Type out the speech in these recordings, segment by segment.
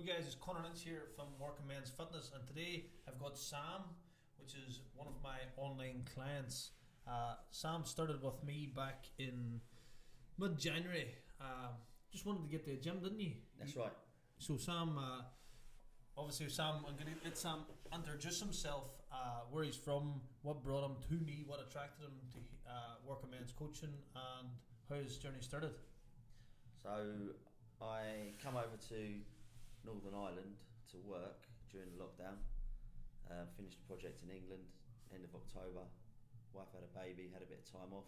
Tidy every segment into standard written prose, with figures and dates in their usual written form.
Hello guys, it's Connor Lynch here from Working Men's Fitness, and today I've got Sam, which is one of my online clients. Sam started with me back in mid-January. Just wanted to get to the gym, didn't you? That's right. So Sam, obviously Sam, I'm going to let Sam introduce himself, where he's from, what brought him to me, what attracted him to Working Men's coaching, and how his journey started. So I come over to Northern Ireland to work during the lockdown. Finished a project in England, end of October. Wife had a baby, had a bit of time off.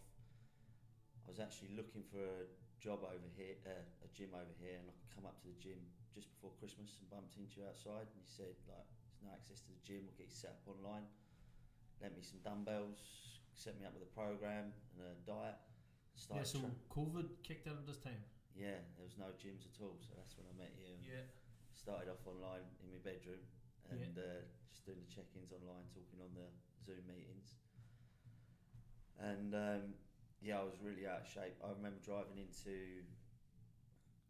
I was actually looking for a job over here, a gym over here, and I come up to the gym just before Christmas and bumped into you outside, and you said, like, there's no access to the gym, we'll get you set up online. Lent me some dumbbells, set me up with a program and a diet. So COVID kicked in at this time? Yeah, there was no gyms at all, so that's when I met you. Yeah. Started off online in my bedroom and just doing the check-ins online, talking on the Zoom meetings. And I was really out of shape. I remember driving into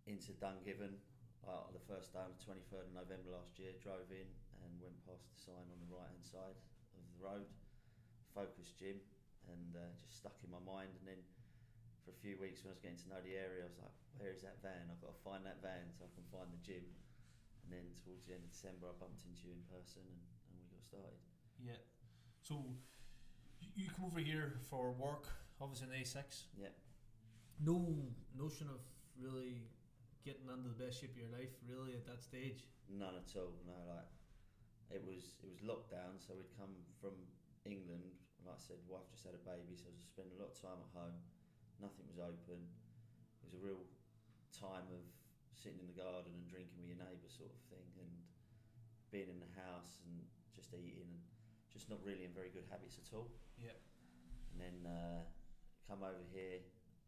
Dungiven the first day on the 23rd of November last year. Drove in and went past the sign on the right-hand side of the road, Focus Gym, and just stuck in my mind. And then for a few weeks when I was getting to know the area, I was like, where is that van? I've got to find that van so I can find the gym. And then towards the end of December I bumped into you in person and we got started. Yeah. So you come over here for work, obviously in A6. Yeah. No notion of really getting into the best shape of your life really at that stage? None at all, no. Like it was lockdown, so we'd come from England, like I said, wife just had a baby, so I was spending a lot of time at home. Nothing was open. It was a real time of sitting in the garden and drinking with your neighbour sort of thing, and being in the house and just eating and just not really in very good habits at all. Yeah. And then come over here,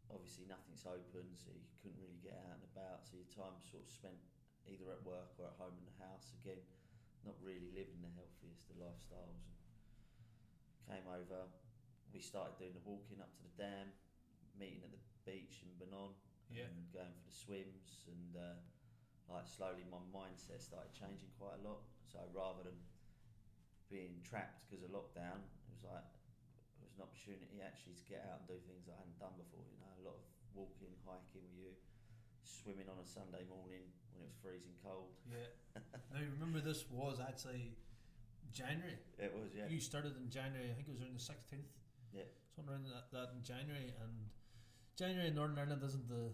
obviously nothing's open, so you couldn't really get out and about, so your time sort of spent either at work or at home in the house, again not really living the healthiest of lifestyles. And came over, we started doing the walking up to the dam, meeting at the beach in Benon, and going for the swims, and slowly my mindset started changing quite a lot. So rather than being trapped because of lockdown, it was an opportunity actually to get out and do things I hadn't done before. You know, a lot of walking, hiking with you, swimming on a Sunday morning when it was freezing cold. Yeah. Now remember, this was actually January. It was, yeah. You started in January, I think it was around the 16th. Yeah. Something around that in January, and January in Northern Ireland isn't the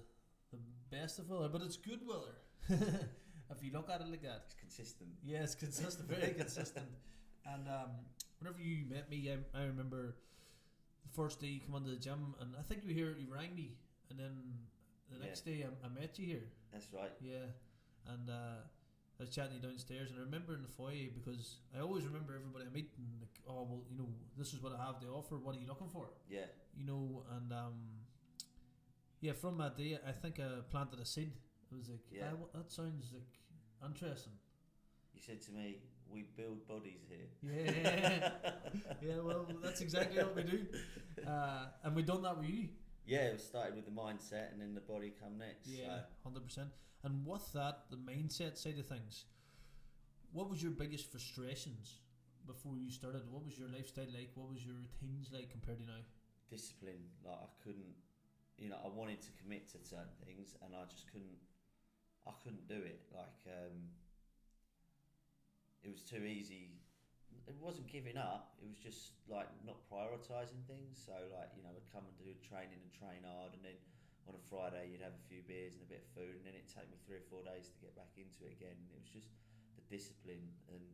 best of weather, but it's good weather. If you look at it like that. It's consistent. Yeah, it's consistent, very consistent. And whenever you met me, I remember the first day you come into the gym, and I think you rang me, and then the next day I met you here. That's right. Yeah, and I was chatting to you downstairs, and I remember in the foyer, because I always remember everybody I meet, and like, oh well, you know, this is what I have to offer, what are you looking for? Yeah. You know, and from that day I think I planted a seed. It was like, that sounds like interesting. You said to me, we build bodies here. Yeah. Yeah, well, that's exactly what we do. And we done that with you. Yeah, it started with the mindset, and then the body come next. Yeah, 100%. And with that, the mindset side of things, what was your biggest frustrations before you started? What was your lifestyle like? What was your routines like compared to now? Discipline. Like I couldn't, I wanted to commit to certain things, and I just couldn't do it. Like it was too easy. It wasn't giving up, it was just like not prioritising things. So like, I'd come and do training and train hard, and then on a Friday you'd have a few beers and a bit of food, and then it'd take me 3 or 4 days to get back into it again. And it was just the discipline, and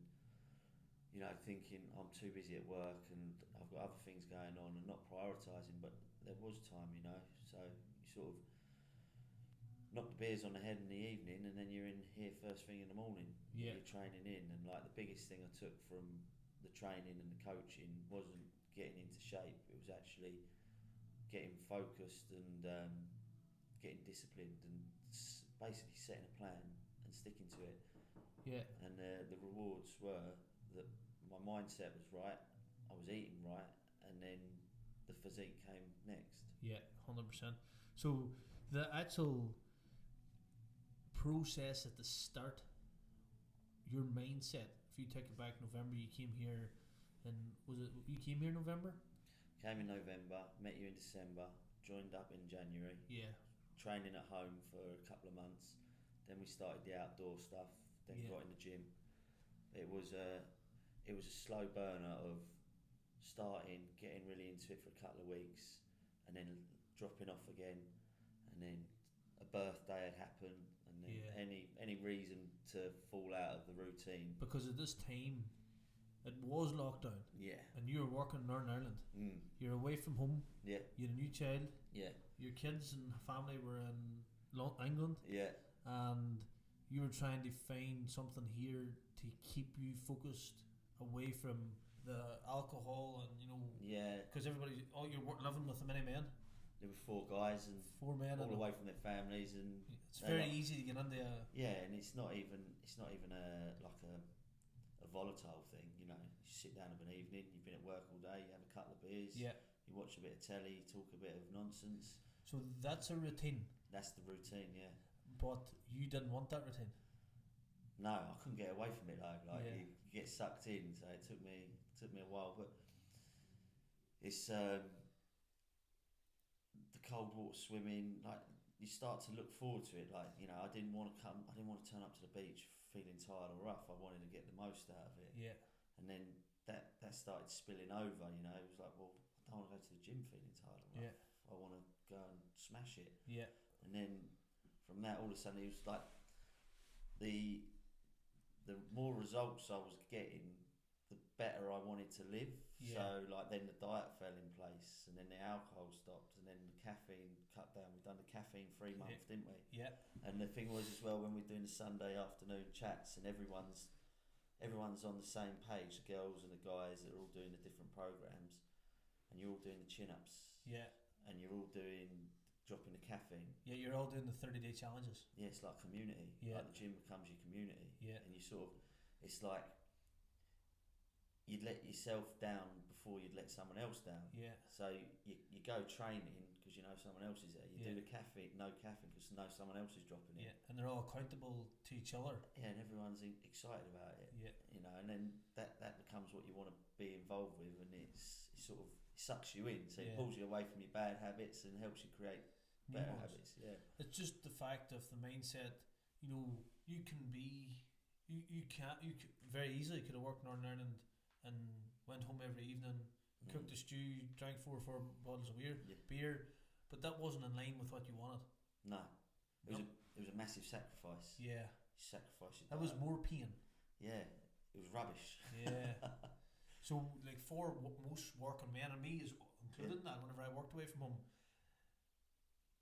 thinking I'm too busy at work and I've got other things going on, and not prioritising. But there was time, so you sort of knock the beers on the head in the evening, and then you're in here first thing in the morning. Yeah. You're training in, and like the biggest thing I took from the training and the coaching wasn't getting into shape. It was actually getting focused and getting disciplined, and basically setting a plan and sticking to it. Yeah. And the rewards were that my mindset was right, I was eating right, and then the physique came next. Yeah, 100%. So the actual process at the start your mindset. If you take it back November, you came here, and was it you came here in November? Came in November, met you in December, joined up in January, Yeah, training at home for a couple of months. Then we started the outdoor stuff. Then Yeah. got in the gym. It was a slow burner of starting, getting really into it for a couple of weeks, and then dropping off again, and then a birthday had happened, and then Yeah. any reason to fall out of the routine. because at this time, it was lockdown, Yeah. and you were working in Northern Ireland. Mm. You're away from home. Yeah. You had a new child. Yeah. Your kids and family were in England, Yeah. and you were trying to find something here to keep you focused away from the alcohol and Yeah. because everybody, you're living with many men, There were 4 guys and 4 men, all and away from their families, and it's they're very not- easy to get into yeah, and it's not even a like a volatile thing. You sit down of an evening, you've been at work all day, you have a couple of beers, yeah. you watch a bit of telly, talk a bit of nonsense. So that's a routine, That's the routine, yeah. but you didn't want that routine. No, I couldn't get away from it though. Like Yeah. you get sucked in, so it took me a while, but it's the cold water swimming. Like you start to look forward to it. Like I didn't want to turn up to the beach feeling tired or rough. I wanted to get the most out of it. Yeah, And then that started spilling over. It was like, well, I don't want to go to the gym feeling tired or rough. yeah, I want to go and smash it. yeah, And then from that, all of a sudden, it was like the more results I was getting, the better I wanted to live. Yeah. So like then the diet fell in place, and then the alcohol stopped, and then the caffeine cut down. We've done the caffeine-free month, didn't we? yeah, And the thing was as well, when we're doing the Sunday afternoon chats, and everyone's on the same page, the girls and the guys that are all doing the different programs, and you're all doing the chin-ups, yeah, and you're all dropping the caffeine. yeah. You're all doing the 30-day challenges. Yeah, it's like community. Yeah. Like the gym becomes your community. Yeah. And you it's like you'd let yourself down before you'd let someone else down. Yeah, So you go training because someone else is there. You do Yeah. the caffeine, no caffeine, because someone else is dropping it. yeah, and they're all accountable to each other. Yeah, and everyone's excited about it. Yeah, And then that becomes what you want to be involved with, and it sort of sucks you in. So it Yeah. pulls you away from your bad habits and helps you create New better ones. habits. Yeah. It's just the fact of the mindset. You can be, you can't, very easily could have worked in Northern Ireland and went home every evening, cooked a stew, drank 4 bottles of beer, Yeah. but that wasn't in line with what you wanted. No, it was a massive sacrifice. Yeah, You sacrifice your that was diet. more pain. Yeah, it was rubbish. Yeah. So like for most working men, and me is included in that, whenever I worked away from home,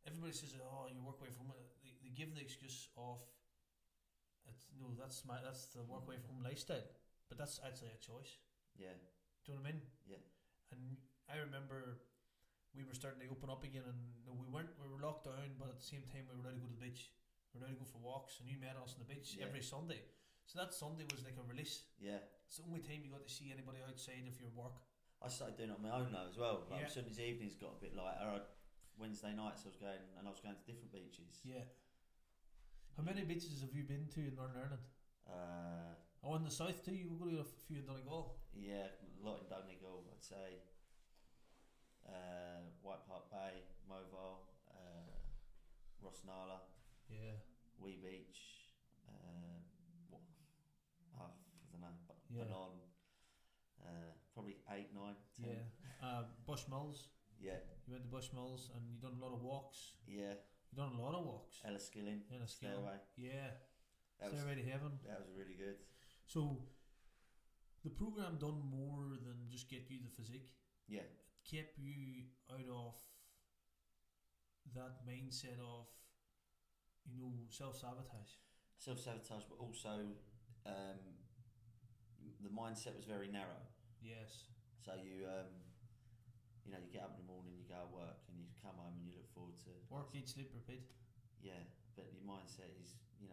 everybody says, "Oh, you work away from home." They give the excuse of, that's the work away from home lifestyle, but that's actually a choice. Yeah, Do you know what I mean? yeah, And I remember we were starting to open up again, and we were locked down, but at the same time we were allowed to go to the beach. We were allowed to go for walks, and you met us on the beach Yeah. every Sunday. So that Sunday was like a release. yeah. It's the only time you got to see anybody outside of your work. I started doing it on my own though as well. Like Yeah. as soon as the evenings got a bit lighter, Wednesday nights I was going to different beaches. Yeah. How many beaches have you been to in Northern Ireland? Oh, in the south too. You go to a few in Donegal. Yeah, a lot in Donegal, I'd say. White Park Bay, Moville, Rosnala, Yeah. Wee Beach, I don't know, Yeah. Banon, probably 8, 9, 10. Yeah. Bushmills. Yeah, You went to Bushmills and you done a lot of walks. yeah. You done a lot of walks. Enniskillen, Enniskillen. Stairway. Yeah. That was, Stairway to Heaven. that was really good. So the program done more than just get you the physique. Yeah, It kept you out of that mindset of self-sabotage. self-sabotage, but also the mindset was very narrow. Yes. So you get up in the morning, you go to work, and you come home and you look forward to Work, eat, sleep, repeat. Yeah, but your mindset is you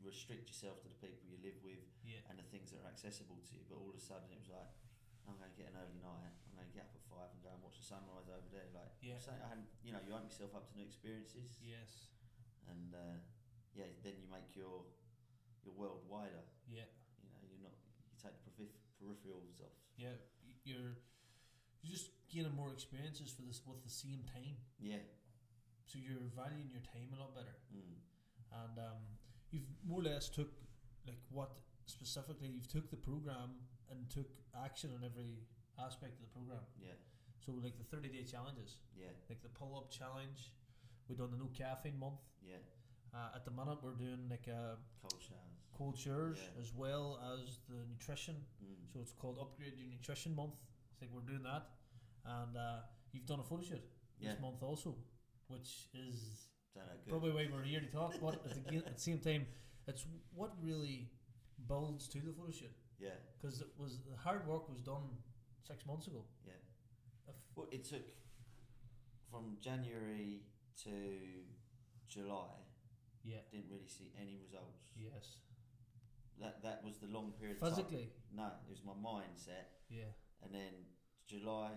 restrict yourself to the people you live with Yeah. and the things that are accessible to you. But all of a sudden it was like, I'm going to get an early night. I'm going to get up at 5 and go and watch the sunrise over there. Like, Yeah. I hadn't, you open yourself up to new experiences. Yes. And then you make your world wider. Yeah. peripherals off. Yeah, you're just gaining more experiences for this with the same time. Yeah. So you're valuing your time a lot better. And you've more or less took like what specifically you've took the program and took action on every aspect of the program. Yeah. So like the 30-day challenges. Yeah. Like the pull-up challenge. We've done the no caffeine month. Yeah. At the minute we're doing like Cold showers. as well as the nutrition. So it's called Upgrade Your Nutrition Month. It's like we're doing that. And you've done a photo shoot this month also, which is probably why we're here to talk. But at the same time, it's what really builds to the photo shoot. Yeah. Because it was the hard work was done 6 months ago. Yeah. Well, it took from January to July. Yeah. Didn't really see any results. Yes. That was the long period. Physically. Of time. No, it was my mindset. Yeah. And then July,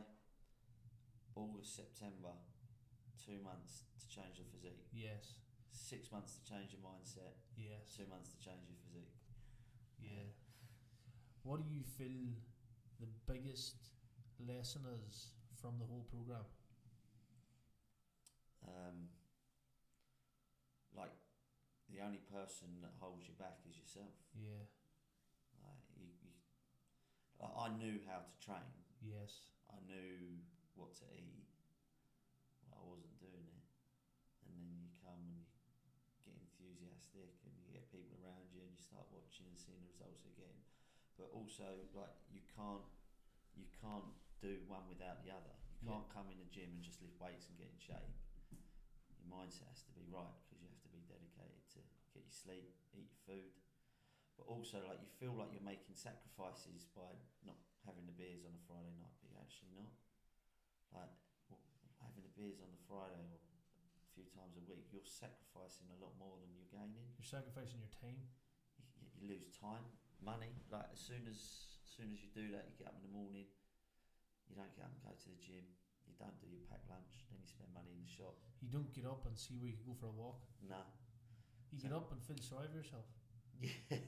August, September, 2 months to change your physique. Yes. 6 months to change your mindset. Yes. 2 months to change your physique. Yeah. What do you feel the biggest lesson is from the whole program? Like the only person that holds you back is yourself. Yeah. I knew how to train. Yes. I knew what to eat. But I wasn't doing it. And then you come and you get enthusiastic and you get people around you and you start watching and seeing the results again. But also, like you can't do one without the other. You can't come in the gym and just lift weights and get in shape. Your mindset has to be right because you have to be dedicated to get your sleep, eat your food. But also, like you feel like you're making sacrifices by not having the beers on a Friday night, but you're actually not. Like having the beers on the Friday or a few times a week, you're sacrificing a lot more than you're gaining. You're sacrificing your time. You lose time, money. Like as soon as you do that, you get up in the morning. You don't get up and go to the gym. You don't do your packed lunch. Then you spend money in the shop. You don't get up and see where you can go for a walk. Nah. You get up and feel sorry for yourself. Yeah.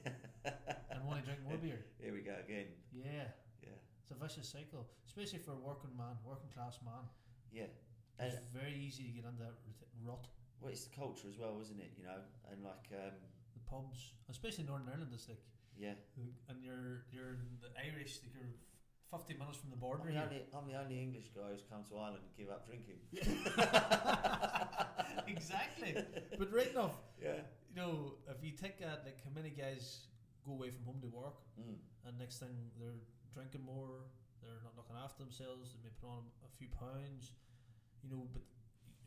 And want to drink more beer. Here we go again. Yeah. Yeah. It's a vicious cycle, especially for a working class man. Yeah. It's very easy to get into that rut. Well, it's the culture as well, isn't it? You know, and like the pubs, especially Northern Ireland, it's like and you're the Irish, like you're 50 minutes from the border. I'm the only English guy who's come to Ireland and give up drinking. Exactly. But right enough. Yeah. You know, if you take that, like how many guys go away from home to work, and next thing they're drinking more, they're not looking after themselves, they may put on a few pounds, you know. But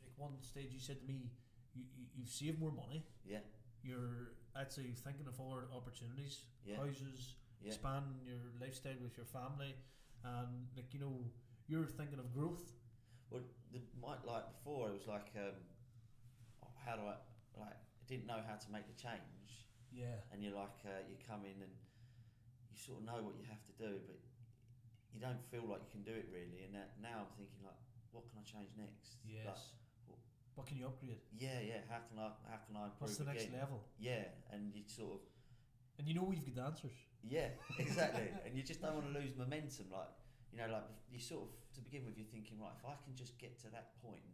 like one stage, you said to me, you've saved more money. Yeah. You're actually thinking of other opportunities, houses, expanding your lifestyle with your family, and like you know, you're thinking of growth. Well, like before, it was like, how do I like? Didn't know how to make the change. Yeah. And you're like, you come in and you sort of know what you have to do, but you don't feel like you can do it really. And now I'm thinking like, what can I change next? Yes. Like, what can you upgrade? Yeah. How can I improve? What's the next level? Yeah, and you sort of. And you know we've got answers. Yeah, exactly. And you just don't want to lose momentum. Like you sort of to begin with, you're thinking right, if I can just get to that point,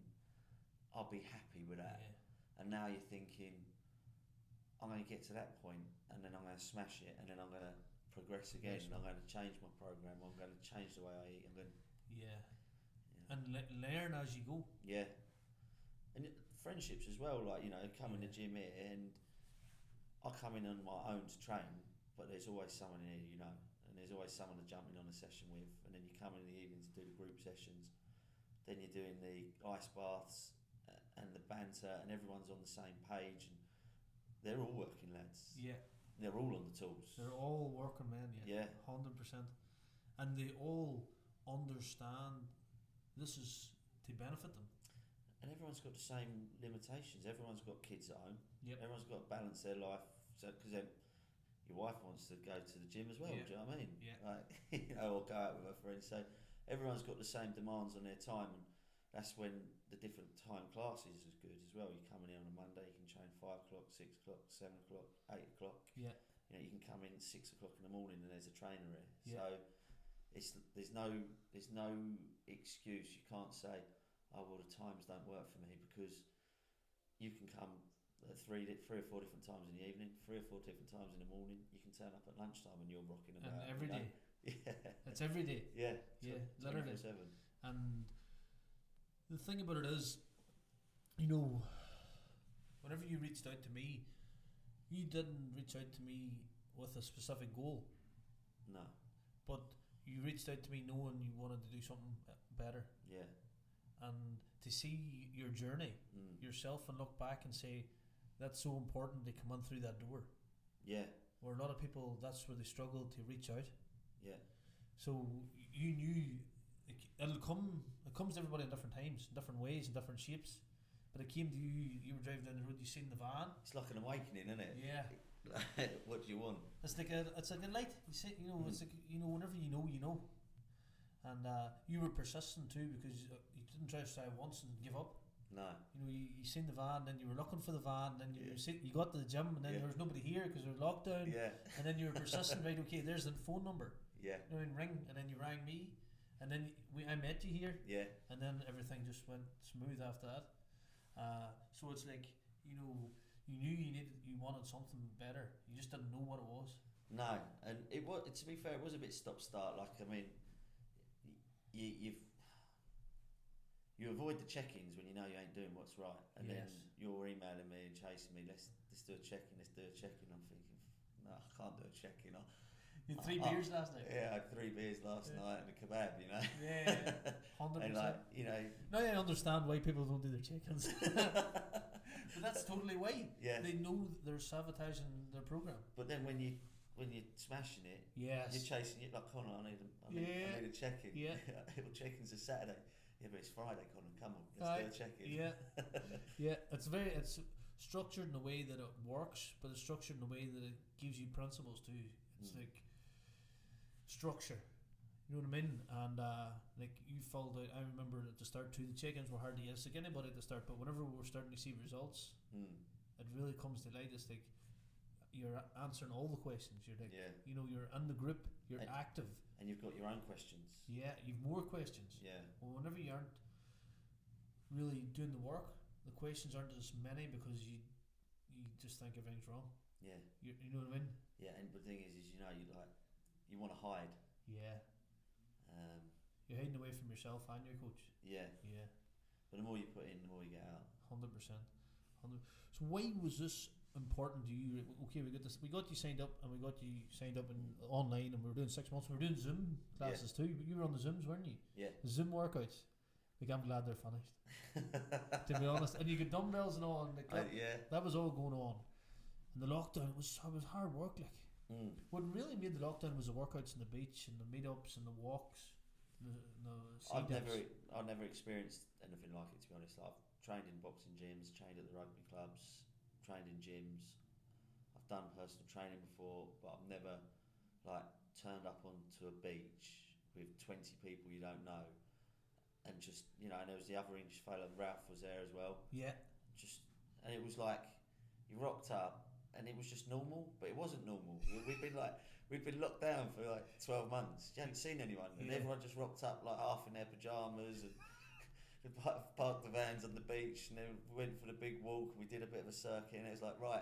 I'll be happy with that. Yeah. And now you're thinking, I'm going to get to that point, and then I'm going to smash it, and then I'm going to progress again, and I'm going to change my program. I'm going to change the way I eat. I'm going. And learn as you go. Yeah. And friendships as well. Like come in the gym here, and I come in on my own to train, but there's always someone here, and there's always someone to jump in on a session with, and then you come in the evening to do the group sessions. Then you're doing the ice baths. And the banter, and everyone's on the same page, and they're all working lads. Yeah, they're all on the tools. They're all working men. Yeah, 100%. And they all understand this is to benefit them. And everyone's got the same limitations. Everyone's got kids at home. Yep. Everyone's got to balance their life. So, because then your wife wants to go to the gym as well. Do you know what I mean? Yeah. Like, or go out with her friends. So everyone's got the same demands on their time, and that's when the different time classes is good as well. You come in here on a Monday, you can train 5 o'clock, 6 o'clock, 7 o'clock, 8 o'clock. Yeah. You know, you can come in at 6 o'clock in the morning and there's a trainer here. Yeah. So there's no excuse. You can't say, oh well, the times don't work for me, because you can come at three or four different times in the evening, 3 or 4 different times in the morning. You can turn up at lunchtime and you're rocking about. And every day. Yeah. It's every day. Yeah. Yeah, literally. 24/7. And the thing about it is, you know, whenever you reached out to me, you didn't reach out to me with a specific goal. No. But you reached out to me knowing you wanted to do something better. Yeah. And to see your journey yourself and look back and say, that's so important to come in through that door. Yeah. Where a lot of people, that's where they struggle to reach out. Yeah. So you knew it comes to everybody in different times, different ways, and different shapes. But it came to you, you were driving down the road, you seen the van. It's like an awakening, isn't it? Yeah. What do you want? It's like a light. You see, you know, it's like, you know, whenever you know. And you were persistent too, because you didn't try once and give up. No. You know, you seen the van, then you were looking for the van, then you got to the gym, and then there was nobody here because there was lockdown. Yeah. And then you were persistent, right? Okay, there's the phone number. Yeah. You know, and ring, and then you rang me, and then I met you here. Yeah. And then everything just went smooth after that. So it's like, you know, you knew you wanted something better. You just didn't know what it was. No, and it was. To be fair, it was a bit stop-start. Like, I mean, you avoid the check-ins when you know you ain't doing what's right, and then you're emailing me and chasing me. Let's do a check-in. Let's do a check-in. I'm thinking, no, I can't do a check-in. You had 3 beers last night. Yeah, I had 3 beers last night and a kebab. You know. Yeah, 100%. And like, you know. Now I understand why people don't do their check-ins. But that's totally why. Yeah. They know they're sabotaging their program. But then when you're smashing it, yes, you're chasing it like, Connor, I need a check-in. Yeah. Well, check-in's a Saturday. Yeah, but it's Friday, Connor. Come on, let's do a check-in. Yeah. Yeah. It's structured in a way that it works, but it's structured in a way that it gives you principles too. It's like structure. You know what I mean? And like you followed out. I remember at the start too, the check-ins were hard to get like anybody at the start, but whenever we were starting to see results, it really comes to light. It's like you're answering all the questions. You're like, you know, you're in the group. You're active, and you've got your own questions. Yeah, you've more questions. Yeah. Well, whenever you aren't really doing the work, the questions aren't as many because you just think everything's wrong. Yeah. You know what I mean? Yeah, and the thing is you know, you want to hide. Yeah. You're hiding away from yourself and your coach. Yeah. Yeah. But the more you put in, the more you get out. 100%. So why was this important to you? Okay, we got you signed up, and we got you signed up in online, and we were doing 6 months. We were doing Zoom classes too. But you were on the Zooms, weren't you? Yeah. The Zoom workouts. Like, I'm glad they're finished. To be honest, and you got dumbbells and all, and that was all going on. And the lockdown was hard work. Like, what really made the lockdown was the workouts on the beach and the meetups and the walks. I've never experienced anything like it, to be honest. I've trained in boxing gyms, trained at the rugby clubs, trained in gyms. I've done personal training before, but I've never like turned up onto a beach with 20 people you don't know, and just, you know, and there was the other English fella, Ralph was there as well. Yeah. And it was like you rocked up and it was just normal, but it wasn't normal. We'd been locked down for like 12 months. You hadn't seen anyone, and everyone just rocked up like half in their pajamas and parked the vans on the beach, and then we went for the big walk. We did a bit of a circuit, and it was like, right,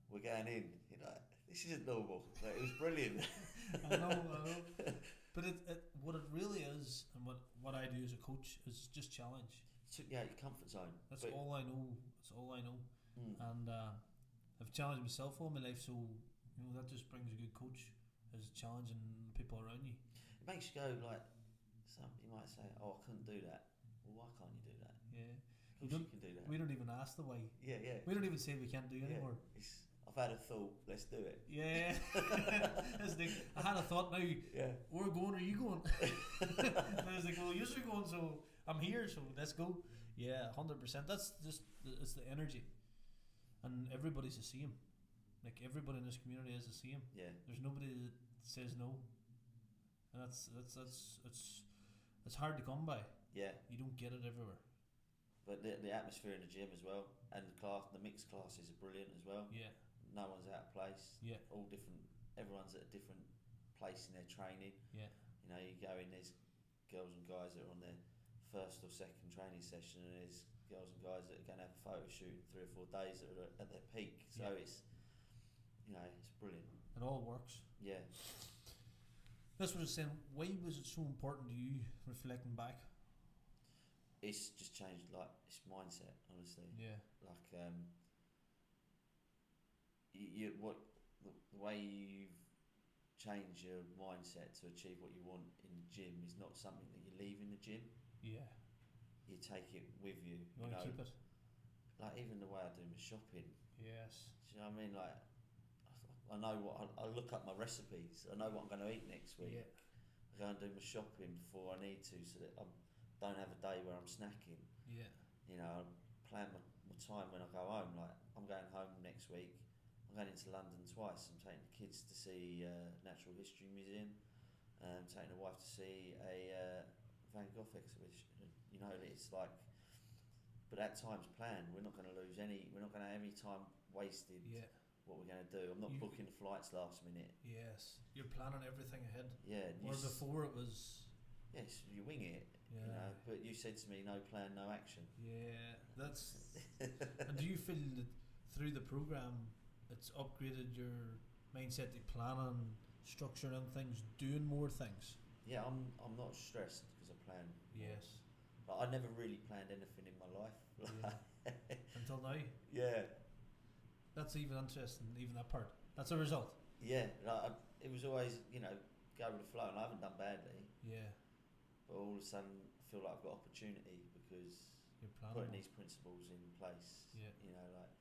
we're going in. You know, this isn't normal. Like, it was brilliant. I know. But what it really is, and what I do as a coach, is just challenge. Yeah, your comfort zone. That's all I know. That's all I know. And I've challenged myself all my life, so you know that just brings a good coach, is challenging people around you. It makes you go like, you might say, "Oh, I couldn't do that." Well, why can't you do that? Yeah, you can do that. We don't even ask the why. Yeah. We don't even say we can't do anymore. I've had a thought. Let's do it. Yeah. I had a thought. Now, we're going. Are you going? And I was like, well, you're going, so I'm here. So let's go. Yeah, 100%. That's just it's the energy, and everybody's the same. Like, everybody in this community is the same. Yeah. There's nobody that says no, and it's hard to come by. Yeah. You don't get it everywhere. But the atmosphere in the gym as well, and the mixed classes are brilliant as well. Yeah. No one's out of place. Yeah. All different. Everyone's at a different place in their training. Yeah. You know, you go in. There's girls and guys that are on their first or second training session, and there's girls and guys that are going to have a photo shoot in 3 or 4 days that are at their peak. So it's, you know, it's brilliant. It all works. Yeah. That's what I was saying. Why was it so important to you, reflecting back? It's just changed, like, it's mindset, honestly. Yeah. Like, the way you've changed your mindset to achieve what you want in the gym is not something that you leave in the gym. Yeah. You take it with you. You want to keep it? Like, even the way I do my shopping. Yes. Do you know what I mean? Like, I know what I look up my recipes. I know what I'm going to eat next week. Yeah. I go and do my shopping before I need to, so that I don't have a day where I'm snacking. Yeah. You know, I plan my time when I go home. Like, I'm going home next week. I'm going into London twice. I'm taking the kids to see Natural History Museum. Taking the wife to see a Van Gogh exhibition. You know, it's like, but that time's planned. We're not going to lose any. We're not going to have any time wasted. Yeah. What we're going to do. I'm not booking the flights last minute. Yes. You're planning everything ahead. Yeah. Or before it was. Yes, you wing it. Yeah. You know, but you said to me, no plan, no action. Yeah. That's. And do you feel that through the program, it's upgraded your mindset to planning, structuring things, doing more things? Yeah, I'm not stressed because I plan. Yes. Like, I never really planned anything in my life. Yeah. Until now. Yeah. That's even interesting, even that part. That's a result. Yeah, like it was always, you know, go with the flow, and I haven't done badly. Yeah. But all of a sudden, I feel like I've got opportunity because you're putting these principles in place. Yeah. You know, like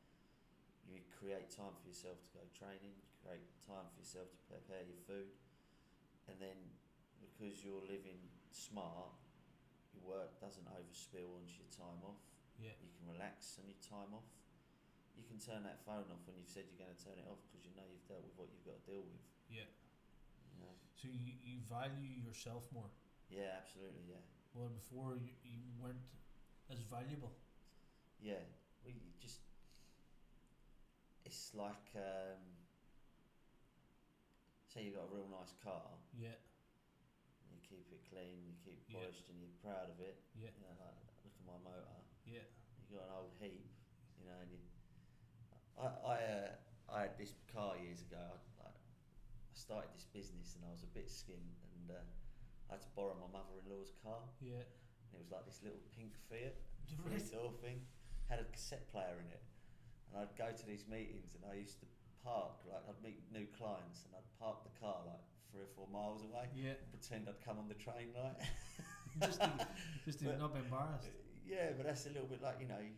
you create time for yourself to go training, you create time for yourself to prepare your food, and then because you're living smart, your work doesn't overspill onto your time off. Yeah. You can relax on your time off. You can turn that phone off when you've said you're going to turn it off because you know you've dealt with what you've got to deal with. Yeah. You know? So you value yourself more. Yeah, absolutely. Yeah. Well, before you weren't as valuable. Yeah. Well, you just. It's like, say you got a real nice car. Yeah. You keep it clean, you keep it Yeah. polished, and you're proud of it. Yeah. You know, like, look at my motor. Yeah. You got an old heap. You know, and I had this car years ago. I started this business and I was a bit skint, and I had to borrow my mother-in-law's car. Yeah. And it was like this little pink Fiat, Right. three-door thing, had a cassette player in it. And I'd go to these meetings and I used to park, like I'd meet new clients and I'd park the car like 3 or 4 miles away. Yeah. Pretend I'd come on the train, like. just to not be embarrassed. Yeah, but that's a little bit like, you know, you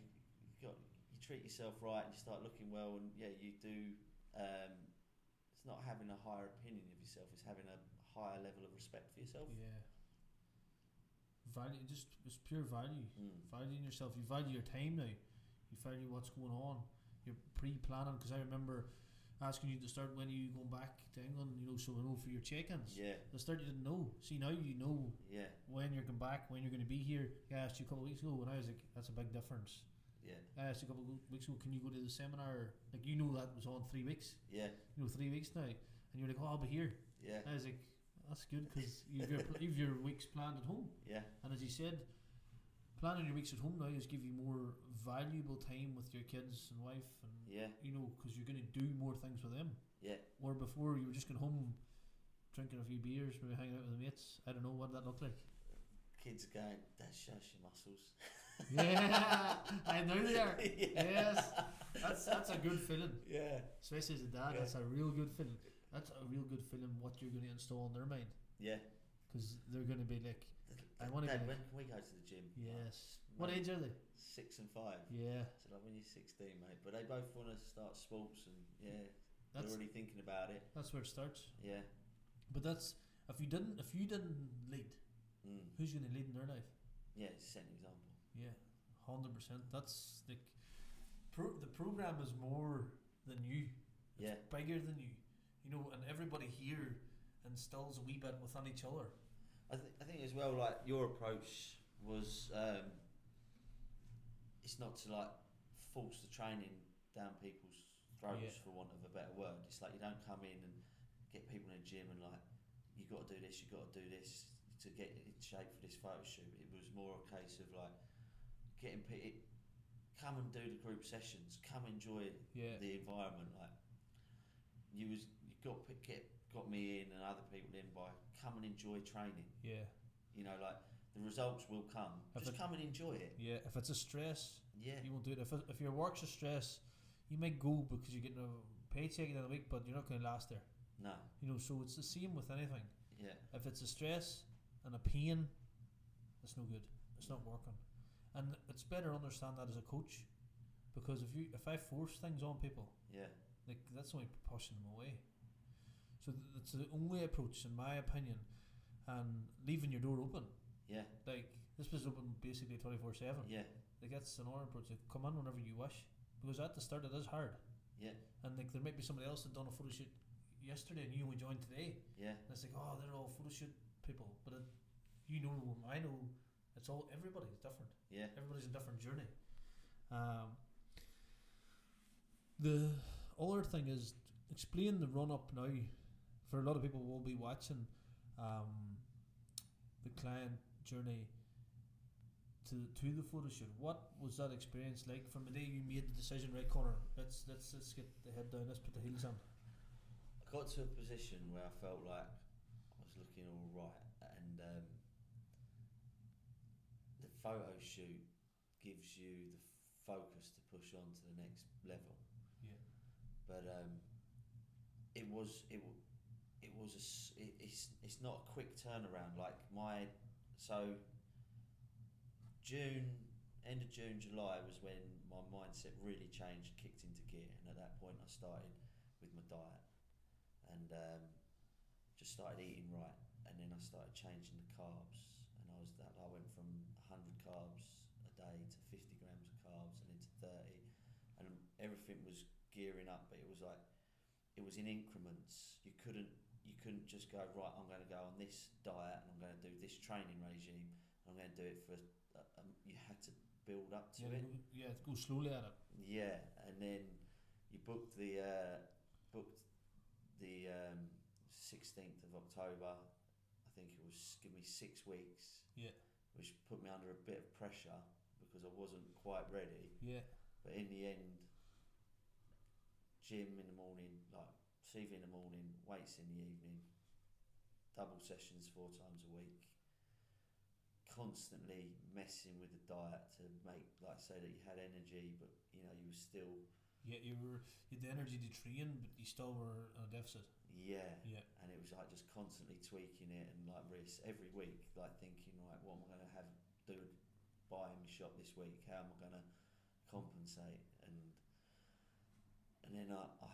treat yourself right and you start looking well, and yeah, you do. It's not having a higher opinion of yourself; it's having a higher level of respect for yourself. Yeah. Value, it's pure value. Valuing yourself. You value your time now. You value what's going on. You're pre-planning, because I remember asking you to start when are you going back to England. You know, so I know for your check-ins. Yeah. At the start you didn't know. See, now you know. Yeah. When you're going back, when you're going to be here. I asked you a couple of weeks ago, and I was like, that's a big difference. Yeah. I asked you a couple of weeks ago, can you go to the seminar? Like, you know that was on 3 weeks. Yeah. You know, 3 weeks now, and you're like, oh, I'll be here. Yeah. I was like, that's good, because you've your weeks planned at home. Yeah. And as you said, planning your weeks at home now is give you more valuable time with your kids and wife, and Yeah. you know, because you're going to do more things with them. Yeah. Or before you were just going home, drinking a few beers, maybe hanging out with the mates. I don't know what that looked like. Kids are going, Dad, show us your muscles. Yeah, I know they are. Yeah. Yes, that's a good feeling. Yeah. Especially as a dad, Yeah. that's a real good feeling. That's a real good feeling. What you're going to install in their mind, Yeah. because they're going to be like, I want to Dad, be. when can we go to the gym? Yes. Like, What age are they? 6 and 5. Yeah. So like when you're 16, mate. But they both want to start sports, and yeah, That's they're already thinking about it. that's where it starts. Yeah. But that's if you didn't lead, who's going to lead in their life? Yeah, it's set an example. Yeah, 100%. That's the program is more than you. It's Yeah. bigger than you. You know, and everybody here instills a wee bit within each other. I think as well, like your approach was, it's not to like force the training down people's struggles for want of a better word. It's like you don't come in and get people in the gym and like, you got to do this, you got to do this to get in shape for this photo shoot. It was more a case of like getting people, come and do the group sessions, come enjoy the environment. Like you got me in and other people in by come and enjoy training. Yeah. You know, like the results will come. Just come and enjoy it. Yeah. If it's a stress, you won't do it. If your work's a stress, you might go because you're getting a paycheck in a week, but you're not going to last there. No. You know, so it's the same with anything. Yeah. If it's a stress and a pain, it's no good. It's not working. And it's better to understand that as a coach, because if I force things on people, like that's only pushing them away. So that's the only approach, in my opinion, and leaving your door open. Yeah. Like this was open basically 24/7. Yeah. Like that's another approach. Like, come on whenever you wish, because at the start it is hard. Yeah. And like there might be somebody else that done a photo shoot yesterday and you only joined today. Yeah. And it's like, oh, they're all photo shoot people, but I know it's all, everybody's different. Yeah. Everybody's a different journey. The other thing is explain the run up now. For a lot of people will be watching the client journey to the photo shoot. What was that experience like from the day you made the decision, right, Connor? Let's get the head down, let's put the heels on. I got to a position where I felt like I was looking all right, and the photo shoot gives you the focus to push on to the next level. Yeah. But it's not a quick turnaround. Like end of June, July was when my mindset really changed, kicked into gear, and at that point I started with my diet and just started eating right, and then I started changing the carbs, and I went from 100 carbs a day to 50 grams of carbs and into 30, and everything was gearing up, but it was in increments. You couldn't just go, right, I'm going to go on this diet and I'm going to do this training regime, I'm going to do it for you had to build up to it. Yeah, go slowly at it. Yeah, and then you booked the 16th of October. I think it was give me 6 weeks. Yeah. Which put me under a bit of pressure because I wasn't quite ready. Yeah. But in the end, gym in the morning, like CV in the morning, weights in the evening, double sessions 4 times a week, constantly messing with the diet to make, like say that you had energy, but you know you were still. Yeah, you had the energy to train, but you still were in a deficit. Yeah. Yeah. And it was like just constantly tweaking it and like every week, like thinking like, what am I going to buy in my shop this week? How am I going to compensate? And then I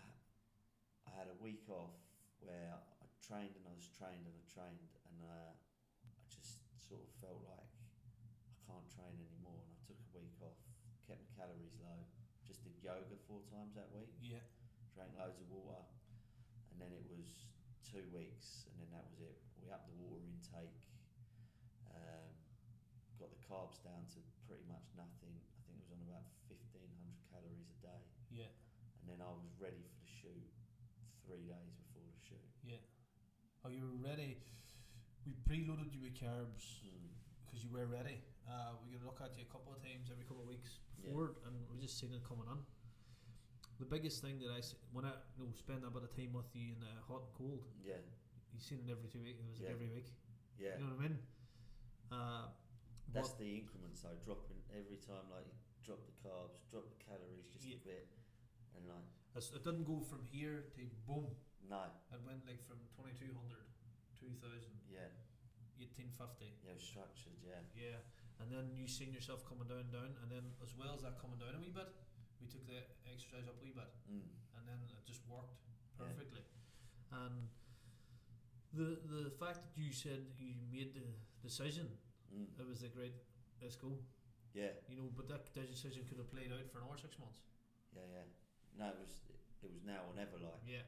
had a week off where I trained and I trained, and I just sort of felt like I can't train anymore, and I took a week off, kept my calories low, just did yoga 4 times that week. Yeah. Drank loads of water, and then it was 2 weeks, and then that was it. We upped the water intake, got the carbs down to pretty much nothing. I think it was on about 1,500 calories a day. Yeah. And then I was ready for the shoot 3 days before the shoot. Yeah. Oh, you were ready. We preloaded you with carbs because you were ready. We could look at you a couple of times every couple of weeks before, and we just seen it coming on. The biggest thing that when I spend a bit of time with you in the hot and cold, you seen it every 2 weeks. It was like every week. Yeah. You know what I mean? That's the increments though, dropping every time, like drop the carbs, drop the calories just a bit, and like it didn't go from here to boom. No. It went like from 2,200, 2,000. Yeah. 1,850. Yeah, it was structured. Yeah. Yeah, and then you seen yourself coming down, and then as well as that coming down a wee bit, we took the exercise up a wee bit, and then it just worked perfectly. Yeah. And the fact that you said you made the decision, it was like, right, let's go. Yeah. You know, but that decision could have played out for another 6 months. Yeah, yeah. No, it was now or never, like. Yeah.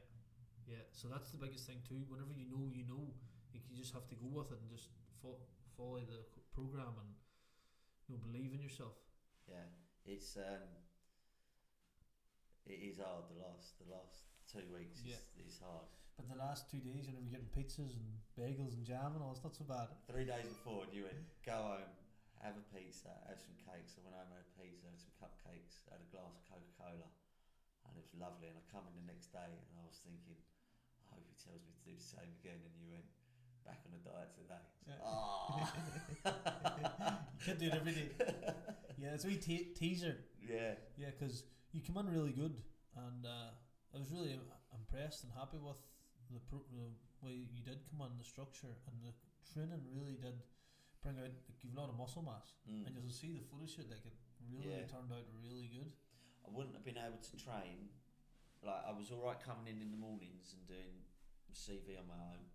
Yeah. So that's the biggest thing too. Whenever you know, like you just have to go with it and just follow the program and believe in yourself. Yeah. It's It is hard. The last 2 weeks is hard. But the last 2 days, you're getting pizzas and bagels and jam and all. It's not so bad. 3 days before, and you went go home, have a pizza, have some cakes. I went home, had a pizza, had some cupcakes, had a glass of Coca-Cola, and it was lovely. And I come in the next day, and I was thinking, I hope he tells me to do the same again. And you went back on a diet today. You can't do it every day. Yeah, it's a wee teaser. Yeah. Yeah, because you come in really good, and I was really impressed and happy with the way you did come on, the structure, and the training really did bring out, like, you've a lot of muscle mass, and you'll see the photo shoot, like, it really turned out really good. I wouldn't have been able to train, like, I was alright coming in the mornings and doing CV on my own,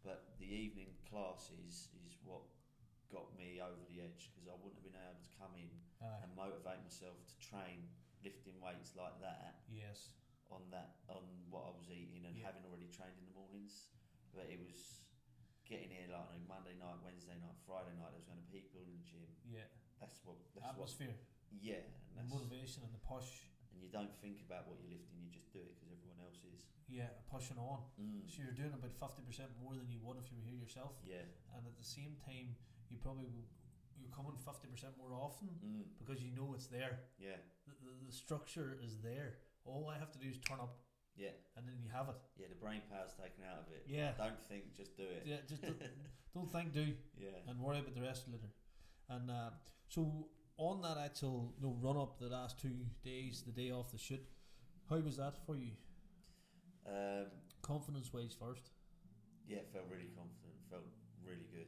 but the evening classes is what got me over the edge, because I wouldn't have been able to come in and motivate myself to train lifting weights like that. Yes. On what I was eating and having already trained in the mornings, but it was getting here like on Monday night, Wednesday night, Friday night. There was going to be people in the gym. Yeah. That's atmosphere. Yeah. And the motivation and the push. And you don't think about what you're lifting; you just do it because everyone else is. Yeah, pushing on. So you're doing about 50% more than you would if you were here yourself. Yeah. And at the same time, you're coming 50% more often because you know it's there. Yeah. The structure is there. All I have to do is turn up. Yeah. And then you have it. Yeah, the brain power's taken out of it. Yeah. Don't think, just do it. Yeah, just don't think, do. Yeah. And worry about the rest later. And so on that actual run up the last 2 days, the day off the shoot, how was that for you? Confidence wise first. Yeah, felt really confident. Felt really good.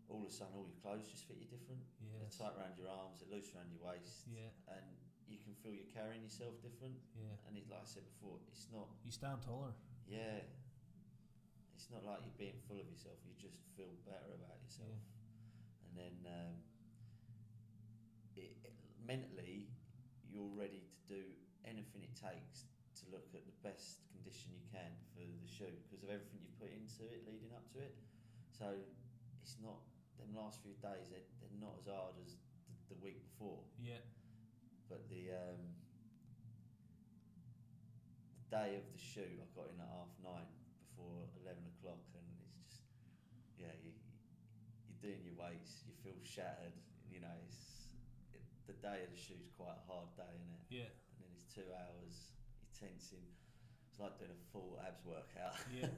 All of a sudden, all your clothes just fit you different. Yeah. They're tight around your arms, they're loose around your waist. Yeah. And you can feel you're carrying yourself different. Yeah. And like I said before, it's not. You stand taller. Yeah. It's not like you're being full of yourself. You just feel better about yourself. Yeah. And then mentally, you're ready to do anything it takes to look at the best condition you can for the shoot because of everything you've put into it leading up to it. So it's not them last few days. They're not as hard as the week before. Yeah. But the day of the shoot, I got in at 9:30 before 11 o'clock, and it's just you're doing your weights, you feel shattered. You know, the day of the shoot's quite a hard day, isn't it? Yeah. And then it's 2 hours, you're tensing. It's like doing a full abs workout. Yeah.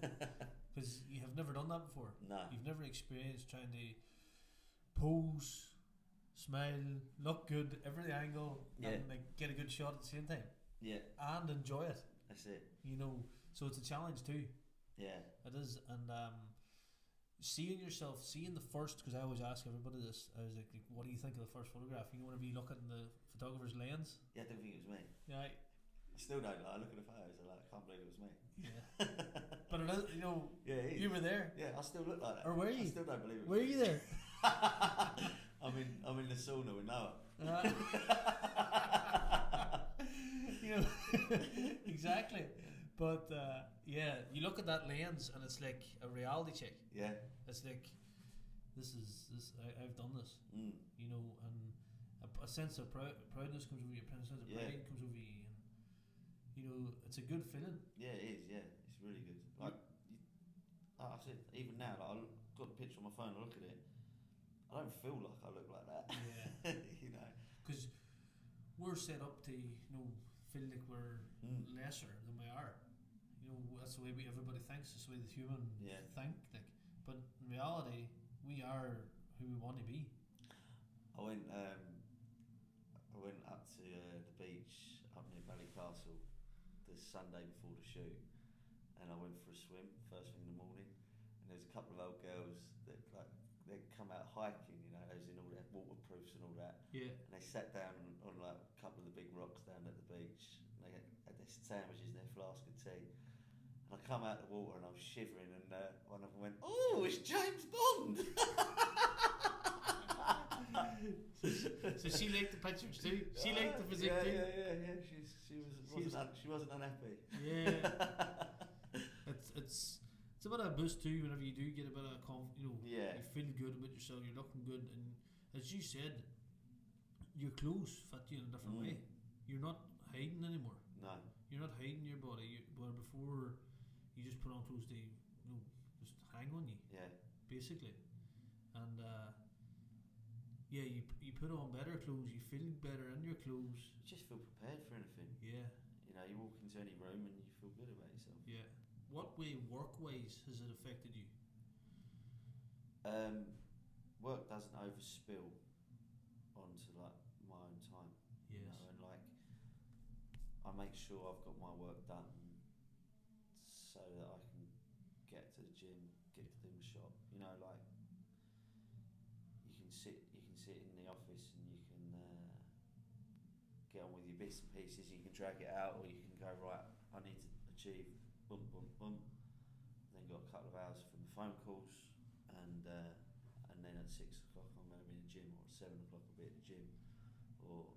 Because you have never done that before. No. You've never experienced trying to pose, smile, look good, every angle, and like get a good shot at the same time. Yeah. And enjoy it. That's it. You know, so it's a challenge too. Yeah. It is, and seeing the first, because I always ask everybody this, I was like, what do you think of the first photograph? You know, whenever you look at the photographer's lens. Yeah, I don't think it was me. Yeah. I still don't. I look at the photos, I can't believe it was me. Yeah. But it is, you know, yeah, you were there. Yeah, I still look like that. Or were you? I still don't believe it. Were you there? I'm in the sauna with Noah. You know, exactly. But yeah, you look at that lens and it's like a reality check. Yeah. It's like this. I've done this. You know, and a sense of proudness comes over you. A sense of pride comes over you, and you know, it's a good feeling. Yeah, it is. Yeah, it's really good. Like I said, even now, like, I've got the picture on my phone. I look at it. I don't feel like I look like that. Yeah. You know, because we're set up to feel like we're lesser than we are. You know, that's the way everybody thinks. That's the way the human think. Like, but in reality, we are who we want to be. I went up to the beach up near Ballycastle the Sunday before the shoot, and I went for a swim first thing in the morning. And there was a couple of old girls that they'd come out hiking, you know, those in all their waterproofs and all that. Yeah. And they sat down on like a couple of the big rocks down at the beach. And they had their sandwiches and their flask of tea. And I come out of the water and I was shivering, and one of them went, "Oh, it's James Bond." So she liked the pictures too. She liked the physique too. Yeah. She wasn't unhappy. Yeah. It's a bit of a boost too whenever you do get a bit of you feel good about yourself. You're looking good, and as you said, your clothes fit you in a different way. You're not hiding anymore. No. You're not hiding your body. Where before you just put on clothes to just hang on you. Yeah. Basically, and yeah, you put on better clothes. You feel better in your clothes. You just feel prepared for anything. Yeah. You know, you walk into any room and you feel good about yourself. Yeah. What way, work-wise, has it affected you? Work doesn't overspill onto like my own time. Yes. You know, and like I make sure I've got my work done so that I can get to the gym, get to the shop. You know, like you can sit in the office and you can get on with your bits and pieces. You can drag it out, or you can go right. I need to achieve boom, boom, boom. Then got a couple of hours from the phone calls, and then at 6 o'clock I'm going to be in the gym, or at 7 o'clock I'll be at the gym, or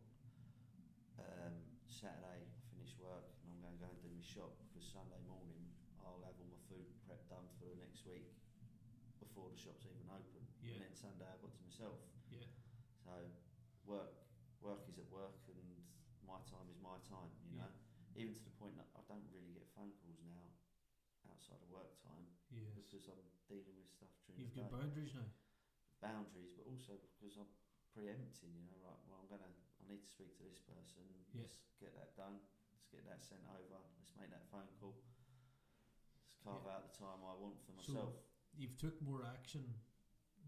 Saturday I finish work and I'm going to go and do my shop, because Sunday morning I'll have all my food prep done for the next week before the shop's even open. Yeah. And then Sunday I've got to myself. Yeah. So work is at work, and my time is my time. You know, even to the point that I don't really get phone calls now outside of work time. Yes. Because I'm dealing with stuff during You've the got day. boundaries now. Boundaries, but also because I'm preempting. You know, right? Well, I need to speak to this person. Yes. Let's get that done. Let's get that sent over. Let's make that phone call. Let's carve out the time I want for myself. So you've took more action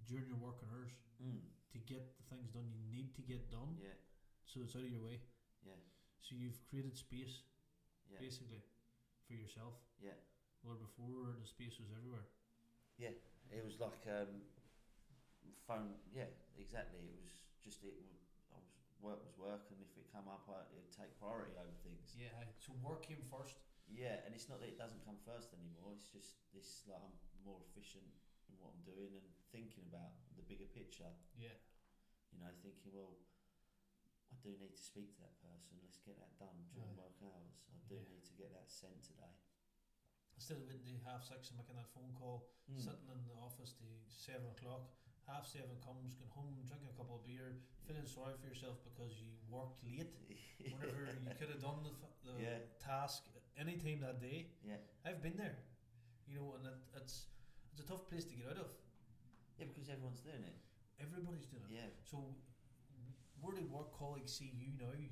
during your working hours to get the things done you need to get done. Yeah. So it's out of your way. Yeah. So you've created space, Yeah. basically, for yourself. Yeah. Where before the space was everywhere. Yeah. It was like phone. Yeah. Exactly. It was just work was work, and if it come up, it'd take priority over things. Yeah. So work came first. Yeah, and it's not that it doesn't come first anymore. It's just this, like, I'm more efficient in what I'm doing and thinking about the bigger picture. Yeah. You know, thinking, well, I do need to speak to that person. Let's get that done during work hours. I do need to get that sent today. Instead of waiting to 6:30 and making that phone call, sitting in the office to 7 o'clock, 7:30 comes, going home, drinking a couple of beer, feeling sorry for yourself because you worked late. Whenever you could have done the task any time that day. Yeah. I've been there, you know, and it's a tough place to get out of. Yeah, because everyone's doing it. Everybody's doing it. Yeah. So where do work colleagues see you now? I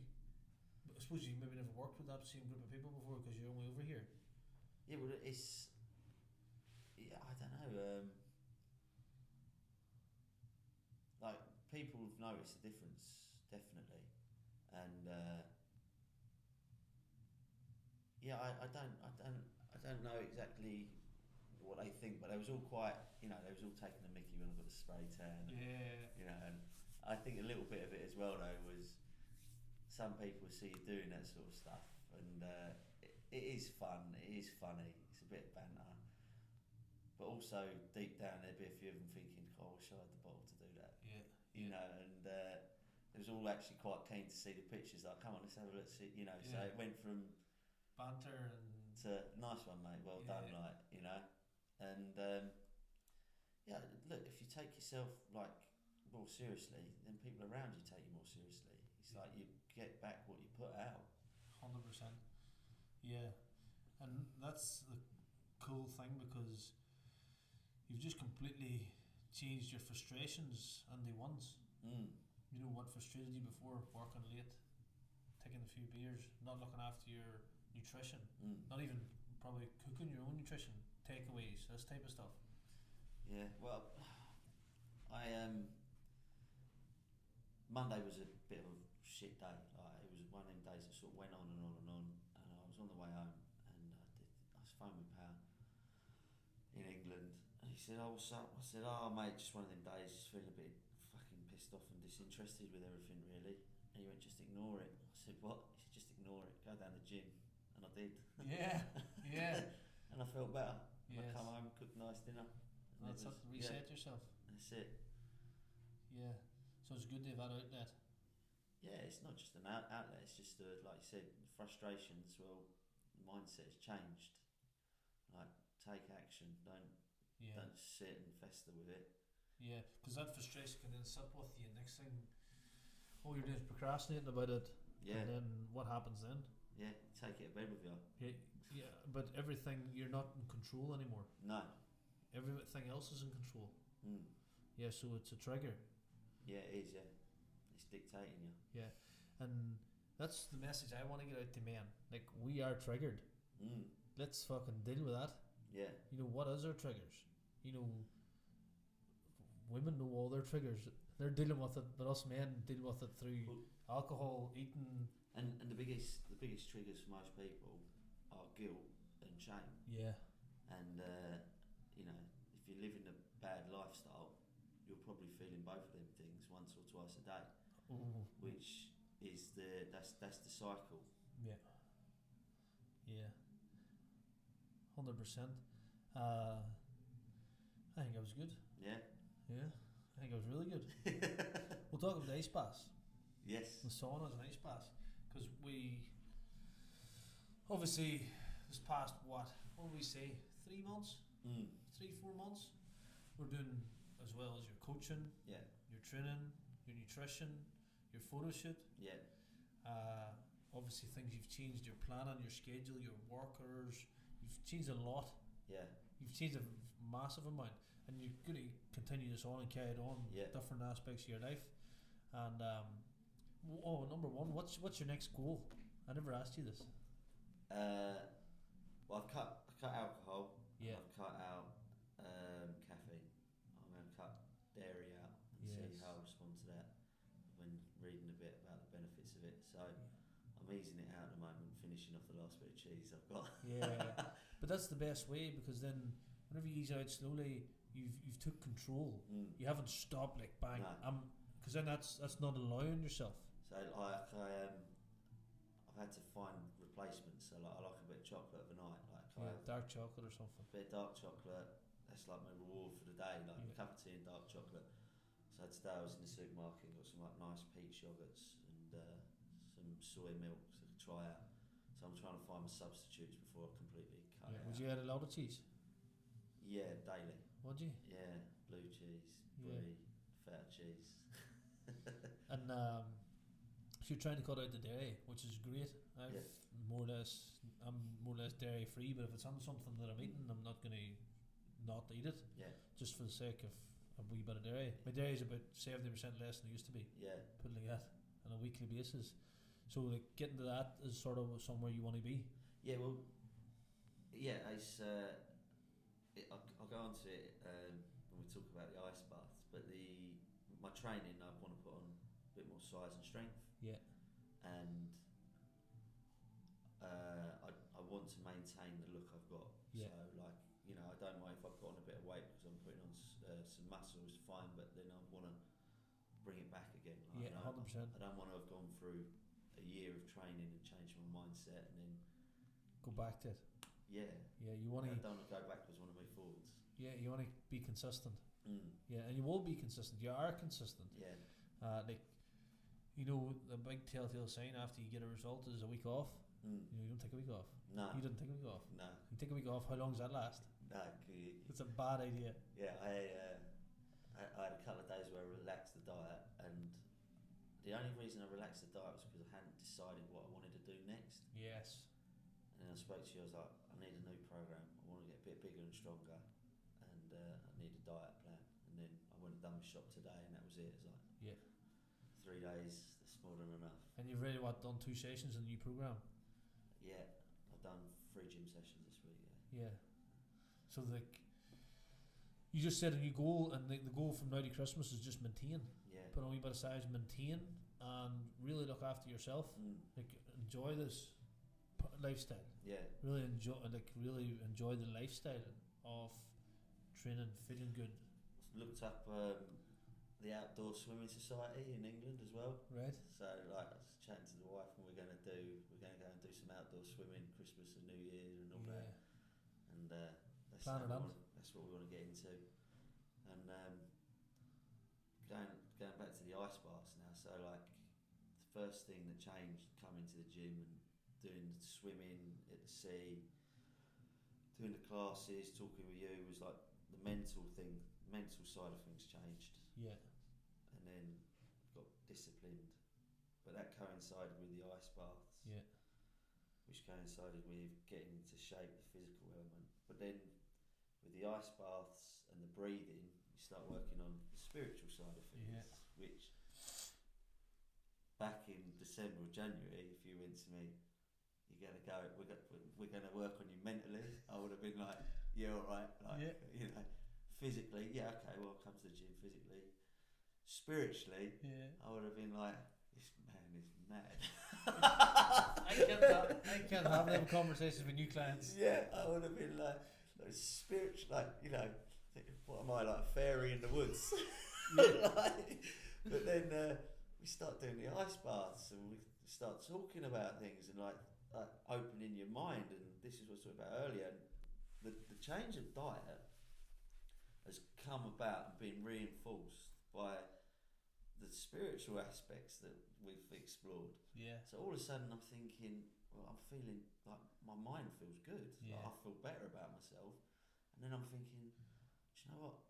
suppose you maybe never worked with that same group of people before because you're only over here. Yeah, but it's, I don't know. Like, people have noticed the difference, definitely, and I don't know exactly what they think, but they was all quite, you know, they was all taking the mickey when I got the spray tan. Yeah. You know, and I think a little bit of it as well though was some people see you doing that sort of stuff, and it is fun. It is funny. It's a bit of banter, but also deep down there'd be a few of them thinking, "Oh, I wish I had the bottle to do that." Yeah. You know, and it was all actually quite keen to see the pictures. Like, come on, let's have a look. See, you know, so it went from banter to nice one, mate. Well done, like, you know, and look, if you take yourself like more seriously, then people around you take you more seriously. It's like you get back what you put out. 100%. Yeah, and that's the cool thing because you've just completely changed your frustrations and the ones. You know what frustrated you before? Working late, taking a few beers, not looking after your nutrition, not even probably cooking your own nutrition, takeaways, this type of stuff. Yeah, well, Monday was a bit of a shit day. Like, it was one of them days that sort of went on and on and on, and I was on the way home, and I was phoning my pal in England, and he said, "Oh, what's up?" I said, "Oh, mate, just one of them days, just feeling a bit fucking pissed off and disinterested with everything, really." And he went, "Just ignore it." I said, "What?" He said, "Just ignore it. Go down the gym." And I did. Yeah, yeah. And I felt better. Yes. I come home, cooked a nice dinner. That's it. Reset yourself. That's it. Yeah. So it's good to have that outlet. Yeah, it's not just an outlet. It's just like you said, frustrations. Well, the mindset's changed. Like, take action. Don't sit and fester with it. Yeah, because that frustration can then sit with you. Next thing, all you're doing is procrastinating about it. Yeah. And then what happens then? Yeah, take it to bed with you. Yeah, yeah, but everything, you're not in control anymore. No. Everything else is in control. Mm. Yeah, so it's a trigger. Yeah, it is, yeah. It's dictating you. Yeah, and that's the message I want to get out to men. Like, we are triggered. Mm. Let's fucking deal with that. Yeah. You know, what is our triggers? You know, women know all their triggers. They're dealing with it, but us men deal with it through alcohol, eating. And the biggest triggers for most people are guilt and shame. Yeah. And you know, if you're living a bad lifestyle, you're probably feeling both of them things once or twice a day. Ooh. Which is that's the cycle. Yeah. Yeah. 100%. I think it was good. Yeah. Yeah. I think it was really good. We'll talk about the ice baths. Yes. The saunas and ice baths. Because we obviously this past what would we say 3 months, 3-4 months, we're doing as well as your coaching, Yeah. your training, your nutrition, your photo shoot. Yeah. Obviously things you've changed, your planning, your schedule, your workers. You've changed a lot. Yeah. You've changed a massive amount, and you're going to continue this on and carry it on. Yeah. Different aspects of your life. And number one, what's your next goal? I never asked you this. Well, I've cut alcohol. Yeah. I've cut out caffeine. I'm going to cut dairy out and Yes. see how I respond to that. I've been reading a bit about the benefits of it, so I'm easing it out at the moment, finishing off the last bit of cheese I've got. Yeah, but that's the best way, because then whenever you ease out slowly, you've took control. You haven't stopped like bang. No. Because then that's not allowing yourself. So I've had to find replacements. So like I like a bit of chocolate overnight. Like I have Dark chocolate or something. a bit of dark chocolate. That's like my reward for the day. Like a Yeah. cup of tea and dark chocolate. So today I was in the supermarket and got some like nice peach yogurts and some soy milk to try out. So I'm trying to find my substitutes before I completely cut it Would out. you add a lot of cheese? Yeah, daily. Would you? Yeah, blue cheese, Yeah. brie, feta cheese. And so you're trying to cut out the dairy, which is great. I'm more or less dairy free, but if it's on something that I'm eating, I'm not going to not eat it. Yeah. Just for the sake of a wee bit of dairy. My dairy is about 70% less than it used to be. Yeah. Put it like that on a weekly basis. So like getting to that is sort of somewhere you want to be. Yeah, well, yeah, it's. I'll go on to it when we talk about the ice baths, but my training I want to put on a bit more size and strength. Yeah. And I want to maintain the look I've got. Yeah. So like, you know, I don't mind if I put on a bit of weight because I'm putting on some muscle, is fine, but then I want to bring it back again. Like, Yeah, 100%. I don't want to have gone through a year of training and changed my mindset and then Go back to it. yeah. Yeah, you want to. I don't want to go backwards, I want to move forwards. Yeah, you want to be consistent. Yeah, and you will be consistent. You are consistent. Yeah. Like, you know, the big telltale sign after you get a result is a week off. You know, you don't take a week off. No. You didn't take a week off. No. You take a week off. How long does that last? No. It's a bad idea. Yeah, I had a couple of days where I relaxed the diet, and the only reason I relaxed the diet was because I hadn't decided what I wanted to do next. Yes. And then I spoke to you, I was like, I need a new program. I want to get a bit bigger and stronger, and I need a diet plan. And then I went and done my shop today, and that was it. It was like, Yeah. 3 days, that's more than enough. And you've already done 2 sessions in the new program. Yeah, I've done 3 gym sessions this week. Yeah. Yeah. So you just set a new goal, and the goal from now to Christmas is just maintain. Yeah. Put on a wee bit of size, maintain, and really look after yourself. Like, enjoy this lifestyle. Yeah. Really enjoy the lifestyle of training, feeling good. Looked up the Outdoor Swimming Society in England as well. Right. So like I was chatting to the wife, and we're going to go and do some outdoor swimming Christmas and New Year's and all that. And that's what we want to get into. And going back to the ice baths now. So like the first thing that changed coming to the gym and doing swimming at the sea, doing the classes, talking with you was like the mental side of things changed. Yeah. And then got disciplined but that coincided with the ice baths. Yeah. Which coincided with getting into shape, the physical element. But then with the ice baths and the breathing, you start working on the spiritual side of things. Yeah. Which back in December or January, if you went to me, you're gonna go, we're gonna work on you mentally, I would have been like, yeah, all right, like, Yeah. you know, physically, yeah, okay, well, I'll come to the gym physically. Spiritually, Yeah. I would have been like, this man is mad. I can't have them conversations with new clients. Yeah, I would have been like spiritual, like, you know, what am I, like a fairy in the woods? Like, but then we start doing the ice baths and we start talking about things and like opening your mind, and this is what I was talking about earlier. And the change of diet has come about and been reinforced by the spiritual aspects that we've explored. Yeah. So all of a sudden I'm thinking, well, I'm feeling like my mind feels good. Yeah. Like I feel better about myself. And then I'm thinking, do you know what?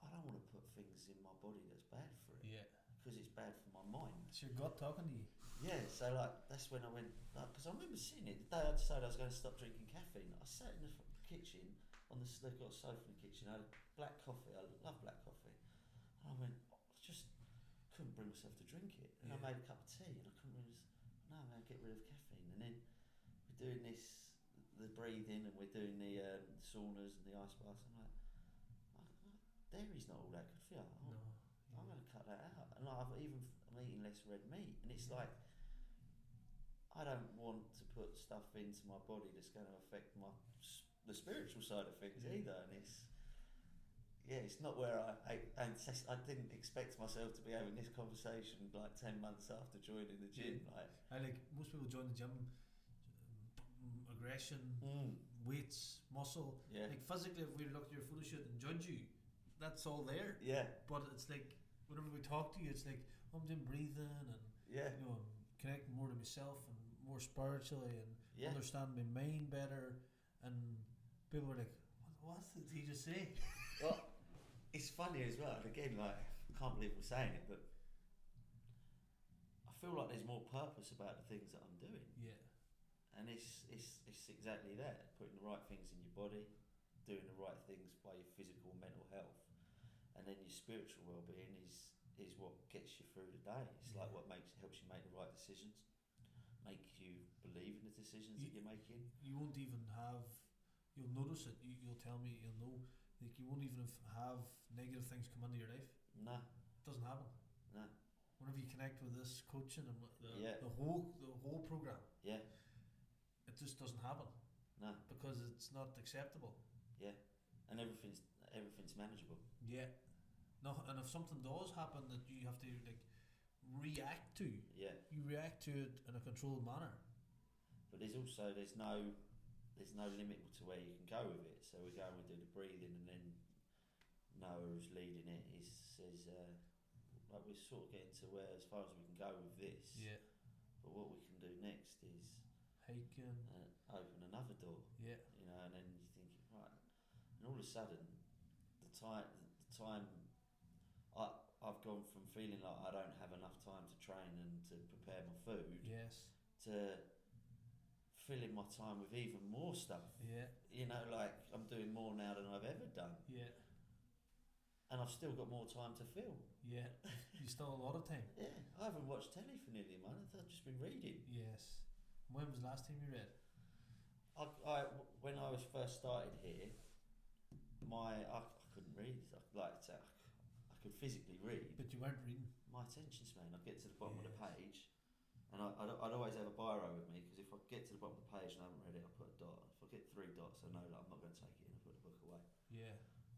I don't want to put things in my body that's bad for it. Yeah. Because it's bad for my mind. It's your gut talking to you. Yeah, so like that's when I went, because I remember sitting it the day I decided I was going to stop drinking caffeine. I sat in the kitchen on the, they've got a sofa in the kitchen. I had black coffee. I love black coffee. And I went, I just couldn't bring myself to drink it. And I made a cup of tea, and I couldn't really. No, I'm going to get rid of caffeine. And then we're doing this, the breathing, and we're doing the saunas and the ice baths. I'm like, dairy's not all that good for you. No. I'm going to cut that out. And I'm eating less red meat. And it's like, I don't want to put stuff into my body that's going to affect the spiritual side of things either. And it's not where I didn't expect myself to be having this conversation like 10 months after joining the gym. Like, I like most people join the gym, aggression, weights, muscle. Yeah. Like physically, if we look at your photo shoot and judge you, that's all there. Yeah. But it's like whenever we talk to you, it's like I'm doing breathing and you know, connecting more to myself and more spiritually and understanding my mind better. And people were like, "What did he just say?" Well, it's funny as well. And again, like I can't believe we're saying it, but I feel like there's more purpose about the things that I'm doing. Yeah. And it's exactly that. Putting the right things in your body, doing the right things by your physical and mental health, and then your spiritual well-being is what gets you through the day. It's like what helps you make the right decisions, make you believe in the decisions that you're making. You won't even have. You'll notice it. You'll tell me. You'll know. Like you won't even have negative things come into your life. No. It doesn't happen. No. Whenever you connect with this coaching and the whole program. Yeah. It just doesn't happen. No. Because it's not acceptable. Yeah. And everything's manageable. Yeah. No, and if something does happen that you have to like react to, you react to it in a controlled manner. But there's no limit to where you can go with it. So we go and we do the breathing, and then Noah, who's leading it, says like we're sort of getting to where as far as we can go with this. Yeah. But what we can do next is hiking, open another door. Yeah. You know, and then you think, right, and all of a sudden, the time I've gone from feeling like I don't have enough time to train and to prepare my food. Yes. To filling my time with even more stuff. Yeah. You know, like I'm doing more now than I've ever done. Yeah. And I've still got more time to film. Yeah. You still have a lot of time. Yeah. I haven't watched telly for nearly a month. I've just been reading. Yes. When was the last time you read? When I was first started here, I couldn't read. I could physically read. But you weren't reading. My attention span. I'd get to the bottom of the page, and I'd always have a biro with me, because if I get to the bottom of the page and I haven't read it, I put a dot. If I get 3 dots, I know that I'm not going to take it in. I put the book away. Yeah.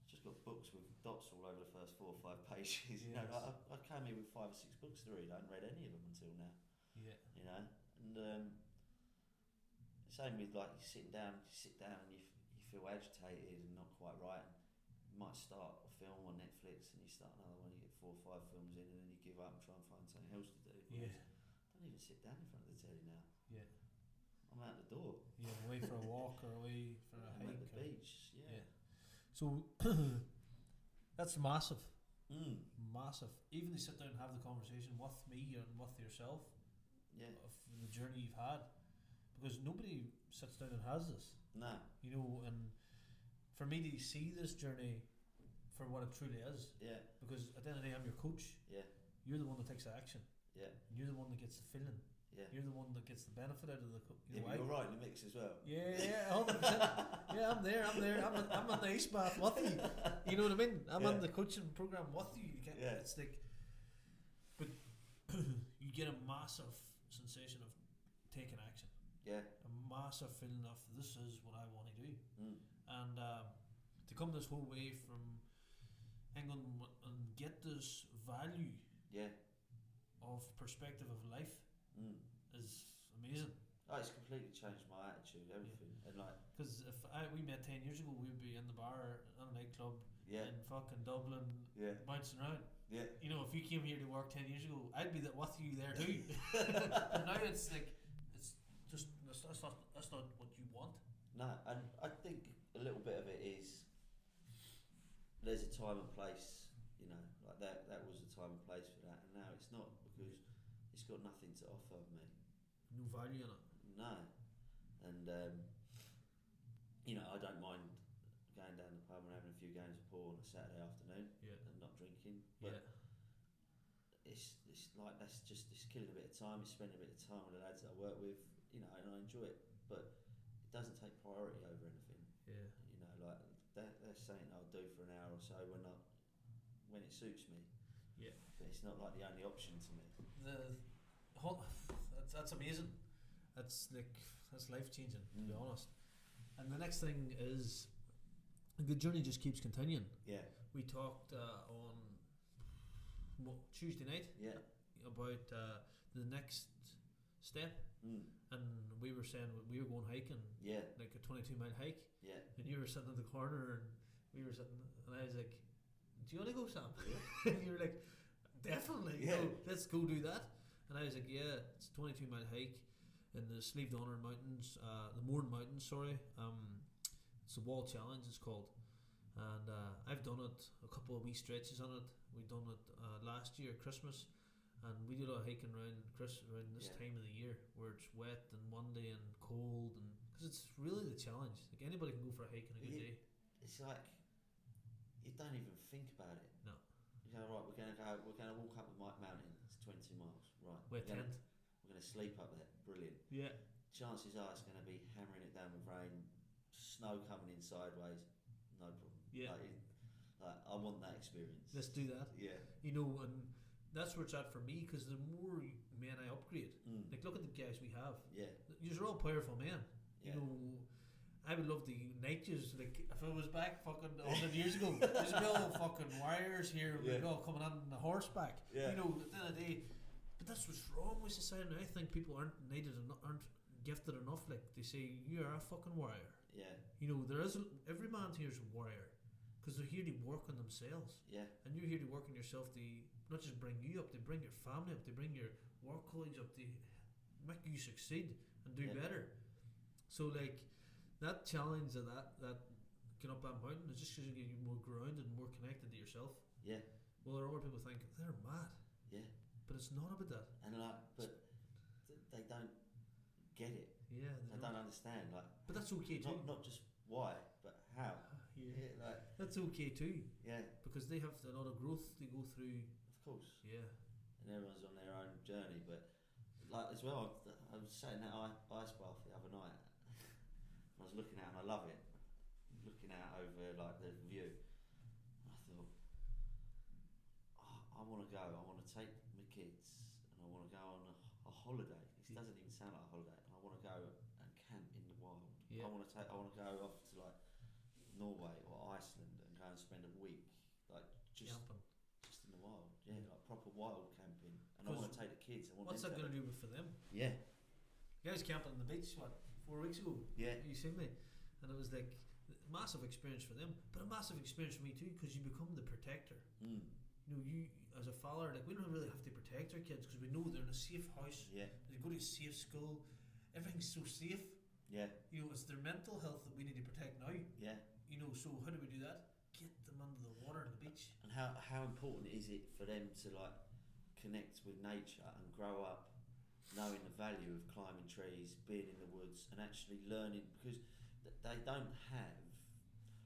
Just got books with dots all over the first 4 or 5 pages. Yes. You know, I came here with 5 or 6 books to read. I hadn't read any of them until now. Yeah. You know, and same with like you sit down and you feel agitated and not quite right. You might start a film on Netflix and you start another one. You get 4 or 5 films in, and then you give up and try and find something else to do. Yeah. Don't even sit down in front of the telly now. Yeah. I'm out the door. Yeah, away for a walk or away for a hike. At the beach. Yeah. So that's massive. Massive. Even they sit down and have the conversation with me and with yourself Yeah. of the journey you've had, because nobody sits down and has this. No. You know, and for me to see this journey for what it truly is, Yeah. because at the end of the day, I'm your coach. Yeah. You're the one that takes the action. Yeah. You're the one that gets the feeling. Yeah. You're the one that gets the benefit out of the. Yeah, but you're right in the mix as well. Yeah, 100%. Yeah, I'm there. I'm on the ice bath with you. You know what I mean? I'm on the coaching program with you. You get, it's like, but you get a massive sensation of taking action. Yeah. A massive feeling of this is what I want to do, and to come this whole way from England and get this value. Yeah. Of perspective of life is amazing. Oh, it's completely changed my attitude, everything, and like. Because if we met 10 years ago, we'd be in the bar on a nightclub in fucking Dublin, bouncing around. Yeah. You know, if you came here to work 10 years ago, I'd be with you there too. But now it's like it's just that's not what you want. No, and I think a little bit of it is there's a time and place. You know, like that was a time and place for that, and now it's not, because it's got nothing to offer me. No value in it. No, and you know, I don't mind going down the pub and having a few games of pool on a Saturday afternoon and not drinking. But it's like it's killing a bit of time. It's spending a bit of time with the lads that I work with. You know, and I enjoy it, but it doesn't take priority over anything. Yeah. You know, like that's something I'll do for an hour or so when it suits me. Yeah. But it's not like the only option to me. That's amazing. That's life changing, to be honest. And the next thing is the journey just keeps continuing. Yeah. We talked on Tuesday night. Yeah. About the next step. And we were saying we were going hiking. Yeah. Like a 22-mile hike. Yeah. And you were sitting in the corner and we were sitting, and I was like, do you want to go, Sam? Yeah. And you were like, definitely. Yeah. Let's go do that. And I was like, yeah, it's a 22-mile hike in the Slieve Donner Mountains, the Mourne Mountains, sorry. It's a wall challenge, it's called. And I've done it, a couple of wee stretches on it. We done it last year, Christmas. And we did a lot of hiking around this time of the year where it's wet and windy and cold, and because it's really the challenge. Like anybody can go for a hike on a good day. It's like you don't even think about it. No. You go, right, we're going to walk up the mountain. It's 20 miles. Right. We're going to sleep up there. Brilliant. Yeah. Chances are it's going to be hammering it down with rain, snow coming in sideways. No problem. Yeah. Like I want that experience. Let's do that. Yeah. You know, and that's where it's at for me, because the more men I upgrade, like look at the guys we have. Yeah. You're all powerful men. Yeah. You know, I would love the night yous, like if I was back fucking 100 years ago, there's no fucking warriors here, we'd all coming on the horseback. Yeah. You know, at the end of the day, but that's what's wrong with society. I think people aren't gifted enough. Like they say, you are a fucking warrior. Yeah. You know, every man here is a warrior, because they're here to work on themselves. Yeah. And you're here to work on yourself to not just bring you up, they bring your family up, they bring your work colleagues up, they make you succeed and do better. So like that challenge of that get up that mountain is just because you get more grounded and more connected to yourself. Yeah. Well, there are other people think they're mad. Yeah. But it's not about that. And but they don't get it. Yeah. They don't understand. Like, but that's okay too. Not just why, but how. Yeah. Like, that's okay too. Yeah. Because they have a lot of growth they go through. Of course. Yeah. And everyone's on their own journey, but like as well, I was sat in that ice bath the other night. I was looking out, and I love it. Looking out over like the view. I thought, I want to go. I want to take my kids, and I want to go on a holiday. It doesn't even sound like a holiday. And I want to go and camp in the wild. Yeah. I want to go off to like Norway or Iceland and go and spend a week, like just in the wild. Yeah, like proper wild camping. And I want to take the kids. What's that going to do for them? Yeah. You guys camping on the beach 4 weeks ago? Yeah. You seen me, and it was like a massive experience for them, but a massive experience for me too, because you become the protector. You know, you as a father, like we don't really have to protect our kids because we know they're in a safe house. Yeah. They go to a safe school. Everything's so safe. Yeah. You know, it's their mental health that we need to protect now. Yeah. You know, so how do we do that? Get them under the water on the beach. beach. And how important is it for them to like connect with nature and grow up knowing the value of climbing trees, being in the woods, and actually learning, because they don't have,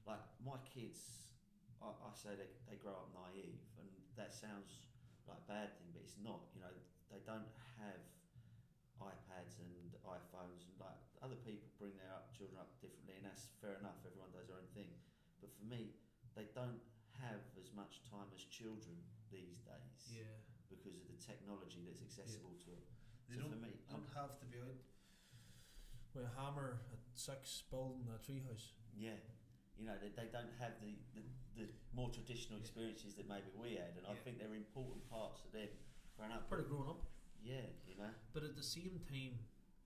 like my kids, I say they grow up naive, and that sounds like a bad thing, but it's not. You know, they don't have iPads and iPhones, and like other people bring their children up differently, and that's fair enough. Everyone does their own thing, but for me, they don't have as much time as children these days. Yeah. Because of the technology that's accessible to them. They So don't, for me, don't have to be out with a hammer at 6 building a treehouse. yeah, you know, they don't have the more traditional experiences that maybe we had, and I think they're important parts of them growing up. Part of growing up. Yeah, you know. But at the same time,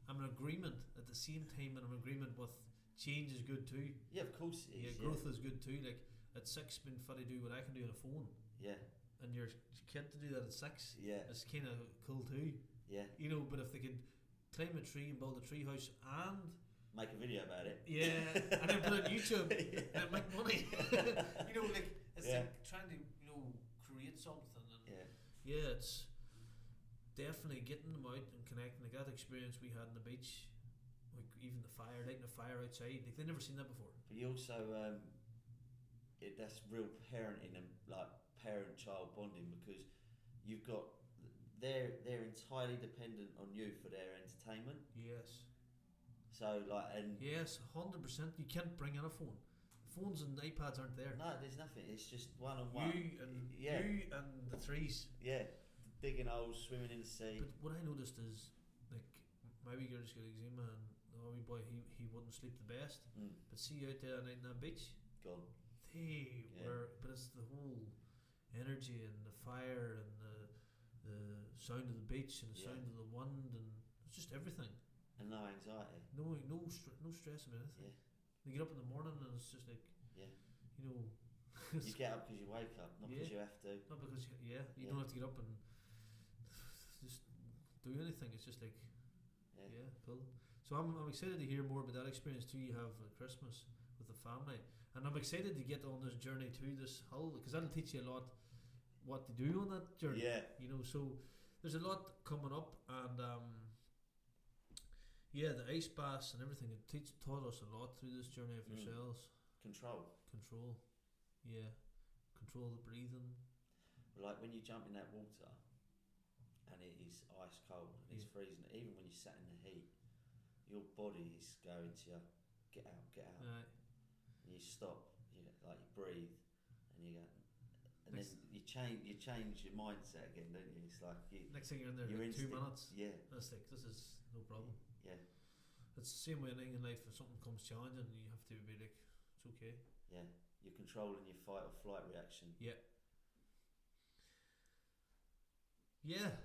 I'm in agreement. At the same time, I'm in agreement with change is good too. Yeah, of course it is. Yeah, growth is good too. Like at 6, being fit to do what I can do on a phone. Yeah. And your kid to do that at 6. Yeah. It's kind of cool too. Yeah. You know, but if they could climb a tree and build a tree house and make a video about it. Yeah, and then put it on YouTube and make money. You know, like it's like trying to create something. And it's definitely getting them out and connecting. Like that experience we had on the beach, like even the fire, lighting a fire outside. Like they've never seen that before. But you also, that's real parenting and like parent-child bonding, because you've got they're entirely dependent on you for their entertainment. Yes. So like yes, 100%. You can't bring in a phone. Phones and iPads aren't there. No, there's nothing. It's just one-on-one. You and the threes. Yeah, digging holes, swimming in the sea. But what I noticed is, like, my wee girl just got eczema, and the wee boy he wouldn't sleep the best. But see you out there at night on that beach, gone. They were, but it's the whole energy and the fire and the sound of the beach and the sound of the wind, and it's just everything. And no anxiety. No stress about anything. Yeah. You get up in the morning and it's just like, you know. You get up because you wake up, not because you have to. Not because you don't have to get up and just do anything. It's just like, cool. So I'm excited to hear more about that experience too you have at Christmas with the family, and I'm excited to get on this journey to this hill, because that'll teach you a lot what to do on that journey. Yeah. You know, so there's a lot coming up, and the ice baths and everything, it taught us a lot through this journey of yourselves. Control. Yeah. Control the breathing. Like when you jump in that water and it is ice cold and it's freezing, even when you're sat in the heat, your body is going to get out. Right. And you stop, you breathe, and you go, and then you change your mindset again, don't you? It's like next thing you're in there, like 2 minutes. Yeah. That's like, this is no problem. Yeah. It's the same way in life. If something comes challenging, you have to be like, it's okay. Yeah. You're controlling your fight or flight reaction. Yeah. Yeah.